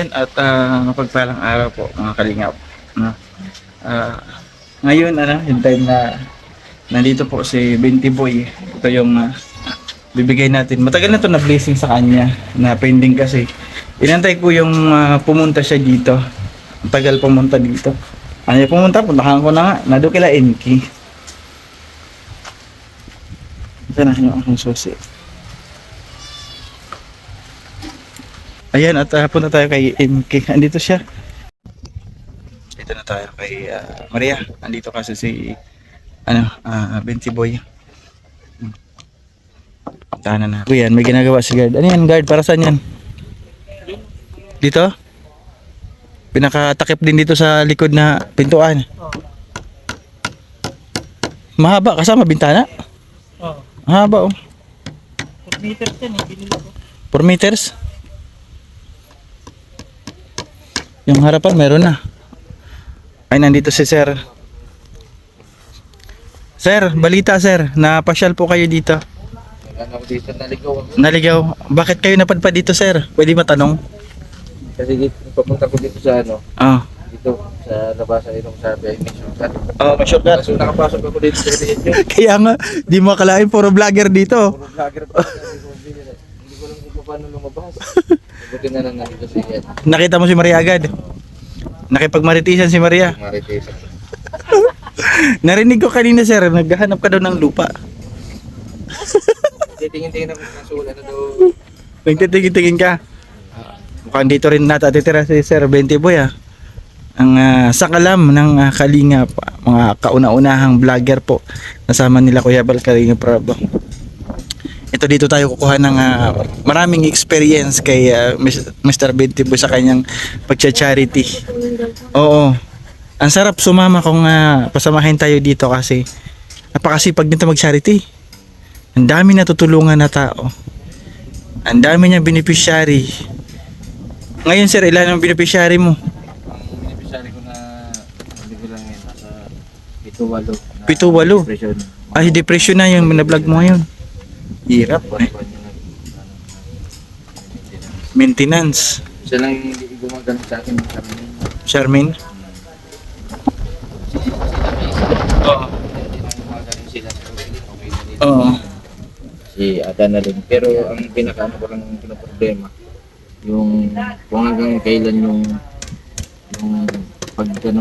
Ayan at mapagpalang araw po mga kalingap. No? Ah, ngayon yung time na nandito po si Binti Boy. Ito yung bibigay natin. Matagal na to na blessing sa kanya na pending kasi. Inantay ko yung pumunta siya dito. Tagal pumunta dito. Ano yung pumunta? Puntahan ko na nga. Nado kila Enki. Ito na yung aking susi. Ayan at punta tayo kay MK. Andito siya. Dito na tayo kay Maria. Andito kasi si Binti Boy. Tahanan na. Yan, may ginagawa si guard. Ano yan guard? Para saan yan? Dito? Pinakatakip din dito sa likod na pintuan. Mahaba kasama bintana? Oo. Mahaba oh. 4 meters yan eh, binili ko. 4 meters? Yung harapan meron na. Ay, nandito si sir. Sir, balita sir. Napasyal po kayo dito. Ano ko dito, naligaw ako. Naligaw. Bakit kayo napadpad dito sir? Pwede matanong? Kasi dito, papunta ko dito sa ano, Ah. dito sa labasan itong sabi ay may shortcut. Oh, may shortcut. Kaso nakapasok ako dito sa video. Kaya nga, di mo akalain puro vlogger dito. Puro vlogger pa. Hindi ko lang kung paano lumabas. Buti na lang nandito si Ian. Nakita mo si Maria agad. Nakipagmaritisan si Maria. Marites. Narinig ko kanina sir, naghahanap ka daw ng lupa. Titingin-tingin ako sa sula na daw. Nagtitingin-tingin ka. Mukhang dito rin natatitira si Sir Binti Boy Ang sakalam ng Kalingap, mga kauna-unahang vlogger po. Nasama nila Kuya Bal Kalingap Prab. Ito dito tayo kukuha ng maraming experience kay Mr. Binti Boy sa kanyang pagcha-charity. Oo. Ang sarap sumama kung pasamahin tayo dito kasi napakasipag nito mag-charity. Ang dami natutulungan na tao. Ang dami niyang beneficiary. Ngayon sir, ilan ang beneficiary mo? Ang beneficiary ko na hindi ko lang yun, nasa 7-8. 7-8? Depression. Ay, depression na yung vlog mo ngayon. Hirap. Buwan-buwan yun Maintenance. Siya lang yung hindi gumagano sa akin kami. Charmaine? Oo. Hindi lang gumagano sila sa okay na dito. Oo. Si Ada na rin. Pero ang pinakaano ko lang problema yung kung hanggang kailan yung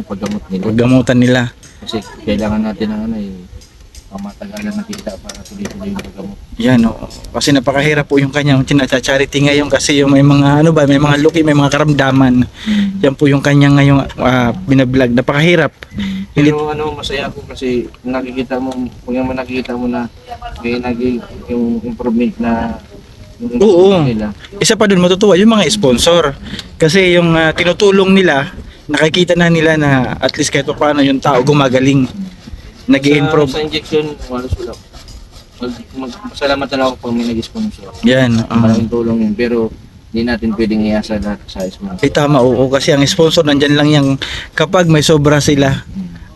paggamot nila. Paggamutan nila. Kasi kailangan natin ng pamatagalan na kita para tuloy-tuloy yung paggamot. Yan oo. Kasi napakahirap po yung kanyang charity ngayon kasi yung may mga may mga luki, may mga karamdaman. Yan po yung kanyang ngayong binablog. Napakahirap. Pero masaya ako kasi nakikita mo, kung yung nakikita mo na may naging yung improvement na yung Oo. nila. Isa pa dun matutuwa yung mga sponsor. Kasi yung tinutulong nila, nakikita na nila na at least kahit paano yung tao gumagaling. Nag-i-improve. Sa injection, walos wala. Masalamat na lang ako pag may nag-sponsor. Yan. Malaking tulong yun. Pero hindi natin pwedeng iasa lahat sa sponsor. Ay tama, oo. Kasi ang sponsor nandyan lang yan kapag may sobra sila.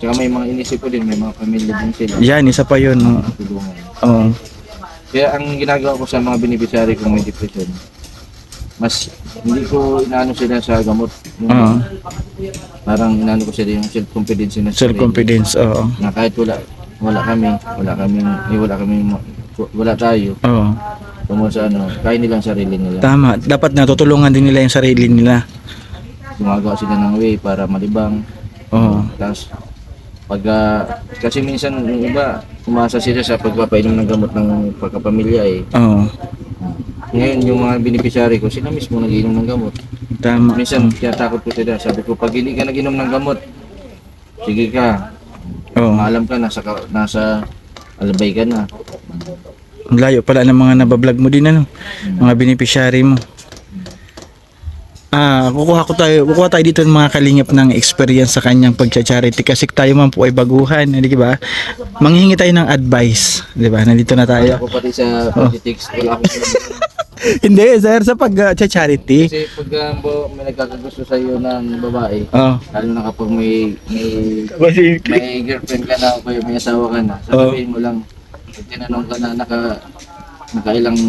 Tsaka may mga inisip ko din, may mga pamilya din sila. Yan, isa pa yun. Oo. Tulungan. Oo. Kaya ang ginagawa ko sa mga beneficiary kung may depression, mas hindi ko inaano sila sa gamot. Oo. Parang inaano ko sila yung self-confidence na Self-confidence, oo. na kahit wala tayo, Oo. kung sa kaya nilang sarili nila. Tama, dapat natutulungan din nila yung sarili nila. Gumagawa sila ng way para malibang. Oo. Tapos kasi minsan yung iba umasa sila sa pagpapainom ng gamot ng pagkapamilya Oo. Ngayon yung mga beneficiary ko, sila mismo nag-inom ng gamot. Tama. Minsan tinatakot ko sila, sabi ko pag hindi ka nag-inom ng gamot, sige ka, Oo. maalam ka, nasa alabay ka na. Ang layo pala ng mga nabablog mo din mga beneficiary mo. Kukuha tayo dito ng mga kalingap ng experience sa kanyang pagcha-charity kasi tayo man po ay baguhan, di ba? Manghingi tayo ng advice, di ba? Nandito na tayo. Ako pati sa politics, wala akong Hindi, sir, sa pag-charity. kasi pag may nagkakagusto sa iyo ng babae, Oh. lalo na kapag may girlfriend ka na o may asawa ka na, sasabihin mo lang, pag tinanong ka na nakailang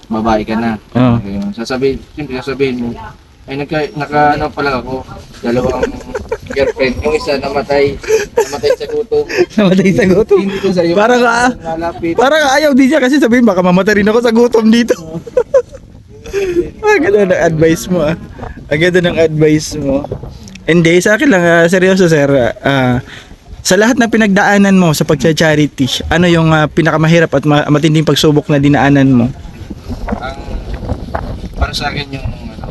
babae ka na. Oh. Siyempre sasabihin mo, Ay naka ano pala ako, dalawang girlfriend. Yung isa namatay sa gutom. Namatay sa gutom. Hindi ko sa iyo. Parang nalapit. parang ayaw din niya kasi sabihin baka mamatay rin ako sa gutom dito. Ang ganda ng advice mo ah. Ang ganda ng advice mo. Hindi, sa akin lang, seryoso sir. Sa lahat ng pinagdaanan mo sa pagcha-charity, ano yung pinakamahirap at matinding pagsubok na dinaanan mo? Ang para sa akin yung ano,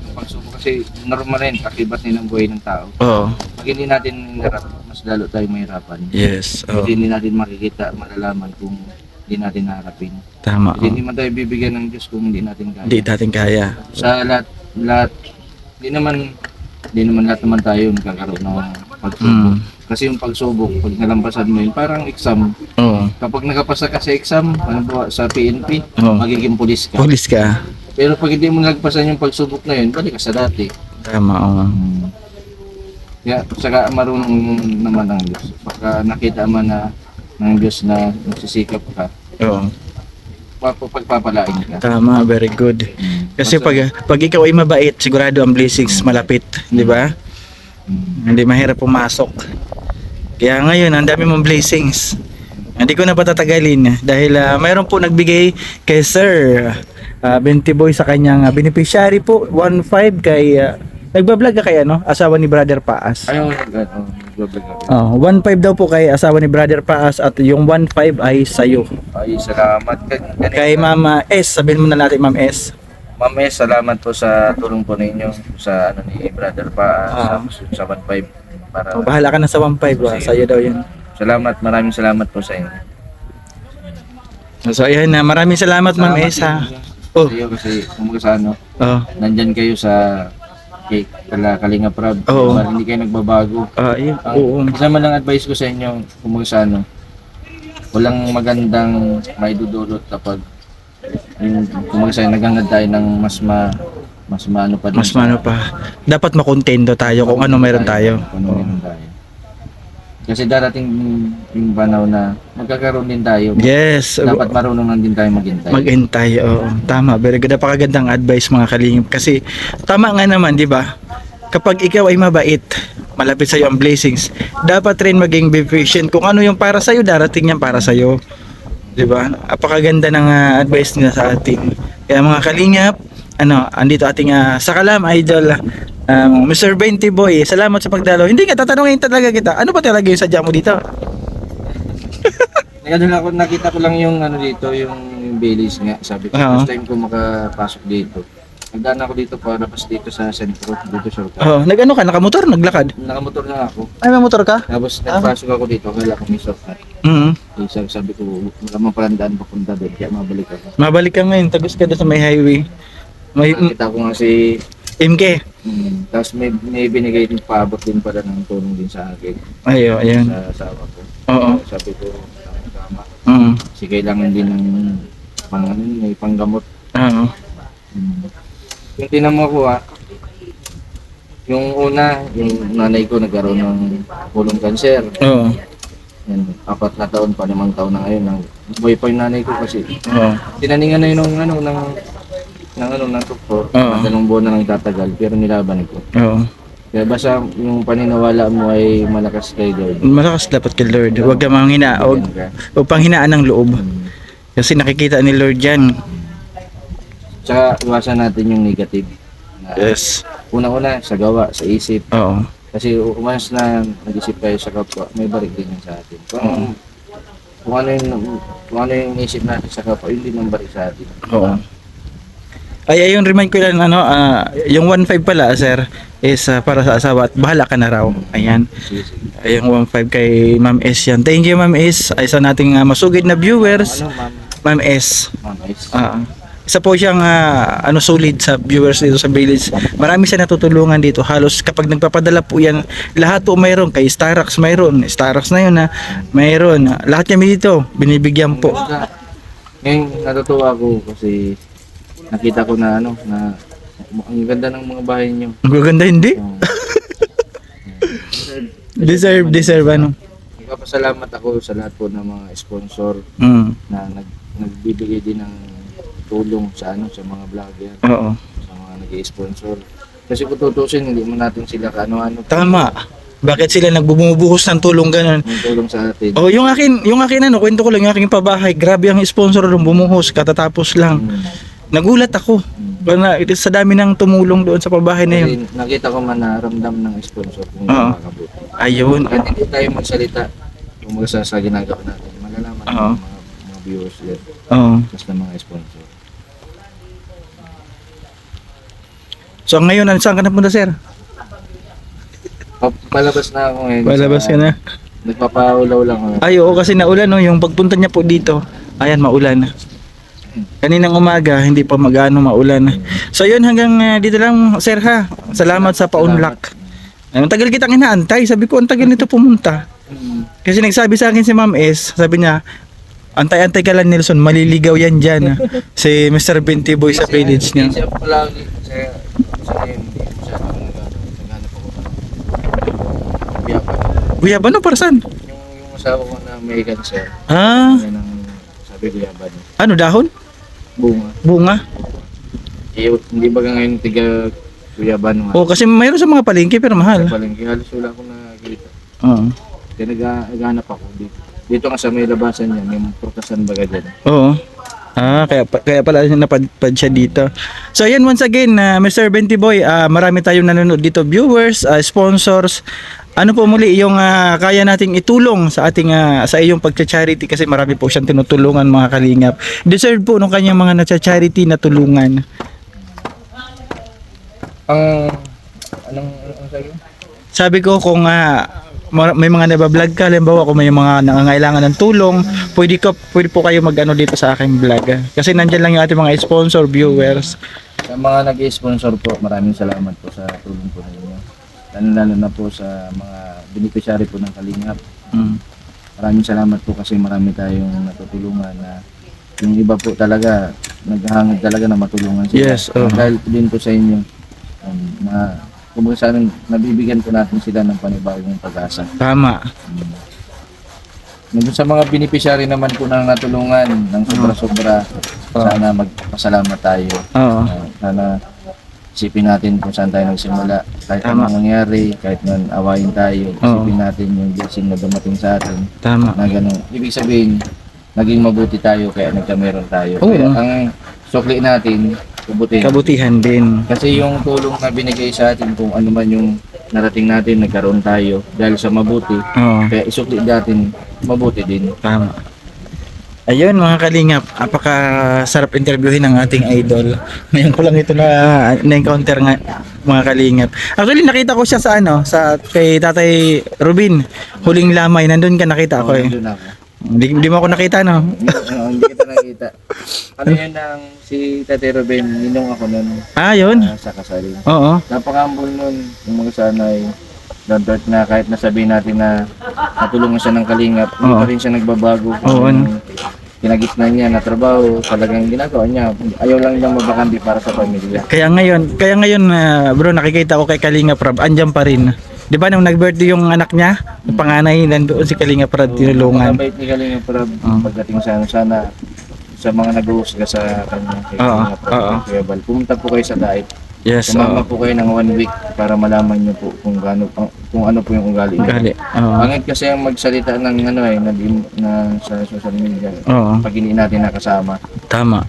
yung pagsubok kasi normal rin, kakibat din ang buhay ng tao. Oo. Pag hindi natin harap, mas lalo tayo mahirapan. Yes. Oo. Hindi natin makikita, malalaman kung hindi natin haharapin. Tama. Kasi hindi man tayo bibigyan ng Diyos kung hindi natin kaya. Hindi natin kaya. Sa lahat, hindi naman lahat naman tayo nagkakaroon ng pagsubok. Mm. Kasi yung pagsubok, pag nalampasan mo yun, parang exam. Oo. Kapag nakapasa ka sa exam, ano ba, sa PNP, Oo. magiging pulis ka. Pulis ka. Pero pag hindi mo nagpasan yung pagsubok na yun, balik ka sa dati. Tama. Oo. Kaya, saka marunong naman ang Diyos. Baka nakita man na ng Diyos na nagsisikap ka, Oo. pagpapalain ka. Tama. Very good. Kasi pag ikaw ay mabait, sigurado ang blessings malapit, di ba? Hindi mahirap pumasok. Kaya ngayon, ang dami mong blessings. Hindi ko na patatagalin dahil mayroon po nagbigay kay Sir 20 Boy sa kanyang beneficiary po, 1.5 kay nagbablog ka kay ano, asawa ni Brother Paas. Ayaw, nagbablog ako. Oh, 1.5 daw po kay asawa ni Brother Paas at yung 1.5 ay sa'yo. Ay, salamat. Kay Mama S, sabihin mo na natin Ma'am S. Ma'am S, salamat po sa tulong po ninyo sa ano ni Brother pa sa 1.5 para Oh, bahala ka na sa 1.5, sa'yo daw yun. salamat, maraming salamat po sa inyo. So ayan na, maraming salamat Ma'am S ha. Oh. Sa iyo kasi kung sa ano, Oh. nandyan kayo sa Kalinga Prab. Oo. Hindi kayo nagbabago. Yun. Oo. Isa man lang advice ko sa inyo, kung sa ano, walang magandang maidudulot kapag yung kumagsa naghangad tayo ng mas maano pa din Mas mano pa. Dapat makontento tayo kung ano meron tayo. Kung ano meron tayo. Kasi darating yung panahon na magkakaroon din tayo. Yes. Dapat marunong lang din tayo maghintay. Maghintay. Oo. Tama. Very good. Napakagandang advice mga kalingap. Kasi tama nga naman, di ba? Kapag ikaw ay mabait, malapit sa iyo ang blessings, dapat rin maging be patient. Kung ano yung para sa iyo, darating yan para sa iyo. Di ba? Napakaganda ng advice nila sa ating. Kaya mga kalingap, andito ating Sakalam Idol, Mr. 20 Boy, salamat sa pagdalo. Hindi nga, tatanungin talaga kita, ano pa talaga yung sadya mo dito? Nakita ko lang yung ano dito, yung Baileys nga. Sabi ko, Oo. first time ko makapasok dito. Nagdaan ako dito para pas dito sa sentro, dito shortcut. Oh, nag-ano ka, nakamotor, naglakad? Nakamotor na ako. Ay, may motor ka? Tapos nagpasok ako dito, akala ko may shortcut. Mhm. Sabi ko, wala mang palandaan papunta doon, kaya mabalik ako. Mabalik ka ngayon, tagos ka doon sa may highway. May Nakita ko nga si MK. tapos may binigay din paabot din pala ng tulong din sa akin Ayo, ayun. sa asawa ko. Oo. Sabi ko, tama. Mhm. Kasi kailangan din ng may panggamot. Oo. Yung tinamo ko yung una, yung nanay ko nagkaroon ng pulong kanser. Oo. Yan, 4 na taon pa, 5 taon na ngayon. Buhay pa yung nanay ko kasi. Oo. Tinaningan na yun ng doktor. Oo. 2 buwan na lang tatagal, pero nilaban ko. Oo. Kaya basta yung paniniwala mo ay malakas kay God. Malakas dapat kay Lord. Huwag ka manghina, huwag panghinaan ng loob. Kasi nakikita ni Lord yan. Tsaka iwasan natin yung negative. Yes. Una-una, sa gawa, sa isip. Oo. Kasi once na nag-isip kayo sa kapwa, may balik din yan sa atin. Kung ano yung isip natin sa kapwa, yun din ang balik sa atin. Oo. Ay, ayun, remind ko lang, yung 1.5 pala, sir, is para sa asawa at bahala ka na raw. Ayan. Sige. Ay, yung 1.5 kay Ma'am S yan. Thank you, Ma'am S. Ay, sa nating masugid na viewers, Ma'am? Ma'am S. Ma'am Ice. Isa po siyang solid sa viewers dito sa Village. Marami siya natutulungan dito. Halos kapag nagpapadala po yan, lahat po mayroon. Kay Starax mayroon. Starax na yun mayroon. Lahat niya dito, binibigyan po. Ngayon, natutuwa ako kasi nakita ko na na ang ganda ng mga bahay niyo. Ang gaganda hindi? Oh. Deserve ano. Nagpapasalamat ako sa lahat po ng mga sponsor Mm. na nagbibigay din ng tulong sa sa mga vlogger, Oo. sa mga mga nag-i-sponsor. Kasi kung tutusin, hindi mo natin sila kaano-ano Tama. Bakit sila nagbumubuhos ng tulong ganun? yung tulong sa atin. Oh, yung akin ano, kwento ko lang, yung aking pabahay, grabe ang sponsor doon bumuhos katatapos lang. Nagulat ako. Na sa dami ng tumulong doon sa pabahay na yun. Kasi nakita ko man na ramdam ng sponsor kung Oo. makakabuti. Ayun. Kahit hindi tayo magsalita, kung sa ginagawa natin, malalaman Oo. ng mga viewers din, Oo. plus ng mga sponsor. So ngayon, saan ka napunta, sir? Palabas na ako ngayon. Palabas ka na. Nagpapaulaw lang ako. Ay, oo, kasi naulan, no? Yung pagpunta niya po dito, ayan, maulan. Kaninang umaga, hindi pa magano maulan. So yun, hanggang dito lang, sir ha. Salamat sa paunlak. Ang tagal kitang inaantay. Sabi ko, ang tagal nito pumunta. Kasi nagsabi sa akin si Ma'am S, sabi niya, antay-antay ka lang Nelson, maliligaw yan dyan. Si Mr. Binti Boy sa village niya. Kasi ako palagi, kasi hindi masyadong naghanap ako ng biyapan. Kuya, ano para saan? Yung asawa ko na may cancer, Ah, yan ang sabi ko yaban. ano, dahon? Bunga. Bunga? Hindi ba ngayon tiga kuyaban nga? Oo, kasi mayroon sa mga palengke pero mahal. Palengke, halos wala akong nakikita. Oo. Kaya naghanap ako dito. Dito nga sa may labasan yan, yung prutasan baga dyan. Oo. Ah, kaya pala napadpad siya dito. So ayan, once again, Mr. Binti Boy, marami tayong nanonood dito, viewers, sponsors. Ano po muli yung kaya nating itulong sa ating sa iyong pagcha-charity kasi marami po siyang tinutulungan mga kalingap. Deserve po nung kanyang mga na-charity na tulungan. Anong sabi? Sabi ko kung may mga nabablog ka, halimbawa kung may mga nangangailangan ng tulong, pwede po kayo mag-ano dito sa aking vlog. Kasi nandyan lang yung ating mga sponsor, viewers. Sa mga nag-sponsor po, maraming salamat po sa tulong po ninyo. Lalo na po sa mga beneficiary po ng Kalingap. Mm. Maraming salamat po kasi marami tayong natutulungan na yung iba po talaga naghahangad talaga na matulungan sila. Yes, oh. Dahil din po sa inyo na kumbaga sana nabibigyan po natin sila ng panibagong pag-asa. Tama. Nandun sa mga beneficiary naman po na natulungan ng sobra-sobra, sana magpasalamat tayo. Oo. Sana isipin natin kung saan tayo nagsimula. Kahit Tama. anong nangyari, kahit man awayin tayo, isipin natin yung blessing na dumating sa atin. Tama. Na ganun. Ibig sabihin, naging mabuti tayo kaya nagkameron tayo. Oo. Kaya ang sukli natin, Kabutihan din. kasi yung tulong na binigay sa atin, kung ano man yung narating natin, nagkaroon tayo dahil sa mabuti, Oo. kaya isukli natin, mabuti din. Tama. Ayun mga kalingap, sarap interviewin ng ating idol. Ngayon ko lang ito na-encounter nga mga kalingap. Actually nakita ko siya sa kay Tatay Rubin, huling lamay, nandun ka nakita ko eh. Nandun ako. Hindi mo ako nakita no? Hindi kita nakita. Ano yun ang si Tate Ruben, ninong ako nun Ah, yun. sa kasal. Oo. Napaka-humble nun, yung mga sanay. Don't na kahit nasabihin natin na natulungan siya ng Kalingap, hindi Oo. pa rin siya nagbabago. Oo, ano? Kinagitna niya na trabaho, talagang ginagawa niya. Ayaw lang niyang mabakanti para sa pamilya. Kaya ngayon bro, nakikita ko kay Kalinga Prab, andyan pa rin. 'Di ba nung nag-birthday yung anak niya, yung panganay, nandoon si Kalinga Prab tinulungan. Mabait ni Kalingap Prab pagdating sana sa mga nag-uusga sa kanya kay Oo, Kalingap Prab, oo. Kuya Bal. Pumunta po kayo sa Daip. Yes, Sumama po kayo ng 1 week para malaman niyo po kung ano po yung ugali niya. Gali. Oo. Pangit kasi ang magsalita ng na sa social media. Oo. Pag hindi natin nakasama. Tama.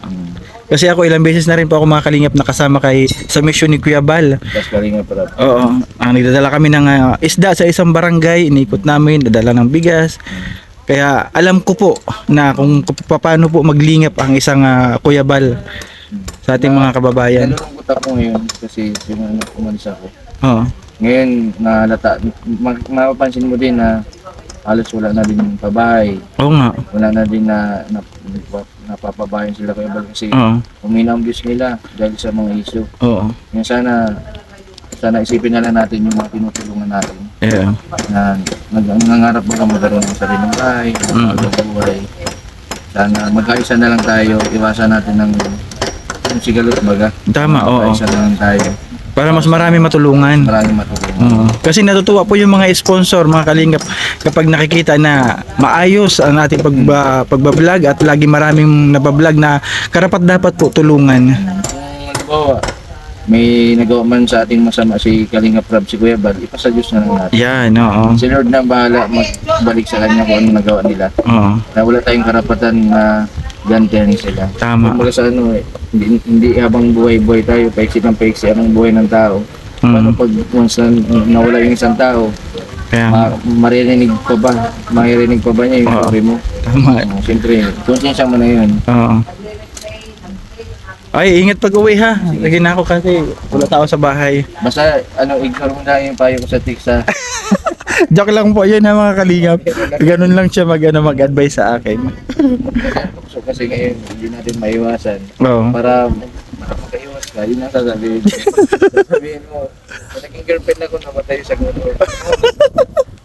Kasi ako ilang beses na rin po ako mga kalingap nakasama sa mission ni Kuya Bal. Tapos Kalingap Prab. Oo. Nagdadala kami ng isda sa isang barangay, inikot namin, dadala ng bigas. Kaya alam ko po na kung paano po maglingap ang isang Kuya Bal sa ating mga kababayan. Nalulungkot ako ngayon kasi yung umalis ako. Oo. Ngayon, mapapansin mo din na halos wala na din yung pabahay. Oo nga. Wala na din na napapabayan sila Kuya Bal kasi Oo. humina ang views nila dahil sa mga issue. Oo. Ngayon sana isipin na lang natin yung mga tinutulungan natin. Yeah. Na nangangarap baga magkaroon ng sariling bahay, ng buhay. Sana magkaisa na lang tayo, iwasan natin ng sigalot baga. Tama, oo. Magkaisa na lang tayo, Para mas marami matulungan. maraming matulungan. Oo. Kasi natutuwa po yung mga sponsor, mga kalingap, kapag nakikita na maayos ang ating pagbablog at lagi maraming nabablog na karapat dapat po tulungan. Kung halimbawa, may nagawa man sa ating masama si Kalingap Rab, si Kuya Bal, ipasa Diyos na lang natin. Yan, oo. Si Lord na bahala magbalik sa kanya kung anong nagawa nila. Oo, Na wala tayong karapatan na gantihan sila. tama. Kumbaga sa ano, hindi habang buhay-buhay tayo, paiksi ng paiksi ang buhay ng tao. Paano pag once na nawala yung isang tao, Kaya, maririnig pa ba? Maririnig pa ba niya yung Oo. sabi mo? tama. Siyempre, konsensya mo na yun. Oo. Ay, ingat pag uwi ha. Lagi na ako kasi wala tao sa bahay. Basta, ignore mo na yung payo ko sa tiksa. Joke lang po yun ha mga kalingap. Ganun lang siya mag-advise sa akin. So, kasi ngayon, hindi natin maiwasan. Oo. Para makaiwas ka, yun ang sasabihin. Sabihin mo, "Kung naging girlfriend ako, namatay sa gulo."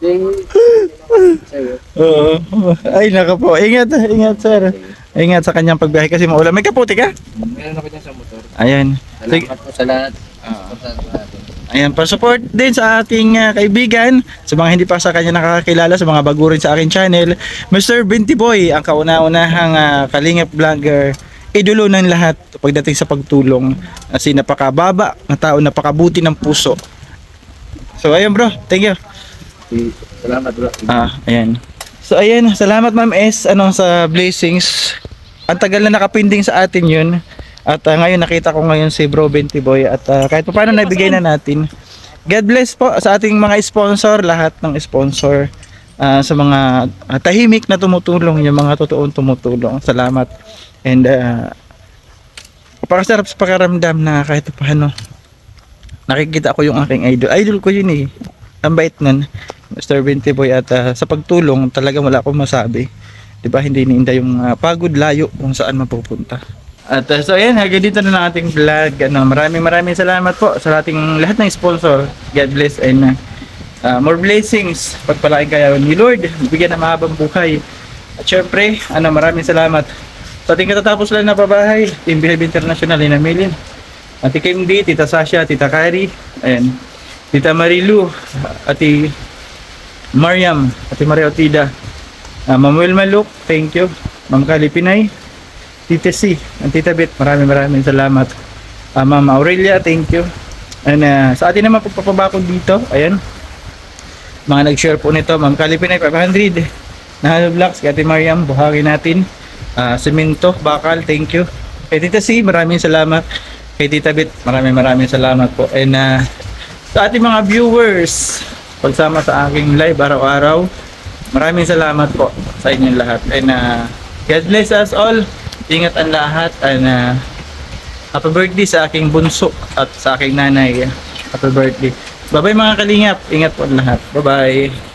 Sa'yo. Oo. Ay, naka po. Ingat, ingat sir. Ingat sa kanyang pagbiyahe kasi maulan. May kaputi ka? Meron ako dyan sa motor. Ayan. Sige. Salamat po sa lahat. Supportahan po natin. Ayan, pa-support din sa ating kaibigan, sa mga hindi pa sa kanya nakakakilala, sa mga bago rin sa aking channel, Mr. Binti Boy, ang kauna-unahang kalingap vlogger, idolo ng lahat pagdating sa pagtulong, kasi napakababa na tao, napakabuti ng puso. So ayun bro, thank you. Salamat bro. Ayan. So ayan, salamat Ma'am S sa blessings. Ang tagal na nakapinding sa atin 'yun. At ngayon nakita ko ngayon si Bro Binti Boy at kahit pa paano naibigay na natin. God bless po sa ating mga sponsor, lahat ng sponsor, sa mga tahimik na tumutulong, yung mga totoong tumutulong. Salamat. And napakasarap sa pakiramdam na kahit pa paano nakikita ko yung aking idol. Idol ko yun eh. Ang bait nun, Mr. Binti Boy, at sa pagtulong talaga wala akong masabi. 'Di ba? Hindi iniinda yung pagod layo kung saan mapupunta. At so ayan, hanggang dito na lang ating vlog. Maraming salamat po sa ating lahat ng sponsor. God bless and more blessings. Pagpalain kayo ni Lord, bigyan ng mahabang buhay. At syempre, maraming salamat sa ating katatapos lang na pabahay, Team Behave International in Amelin. Ate Kim D, Tita Sasha, Tita Kari, ayan, Tita Marilu, Ate Mariam, Ate Maria Otida, Ma'am Wilma Luke, thank you. Ma'am Kali Pinay, Tita C, and Tita Bit, maraming salamat. Ma'am Aurelia, thank you. And sa atin naman pagpapabakod dito, ayan, mga nag-share po nito, Ma'am Kali Pinay, 500, Nahalo Vlogs, Ate Mariam, buhangin natin. Semento, Bakal, thank you. Kay Tita C, maraming salamat. Kay Tita Bit, maraming salamat po. And sa ating mga viewers, pagsama sa aking live araw-araw, maraming salamat po sa inyong lahat. And God bless us all. Ingat ang lahat. And happy birthday sa aking bunso at sa aking nanay. Happy birthday. Bye-bye mga kalingap. Ingat po ang lahat. Bye-bye.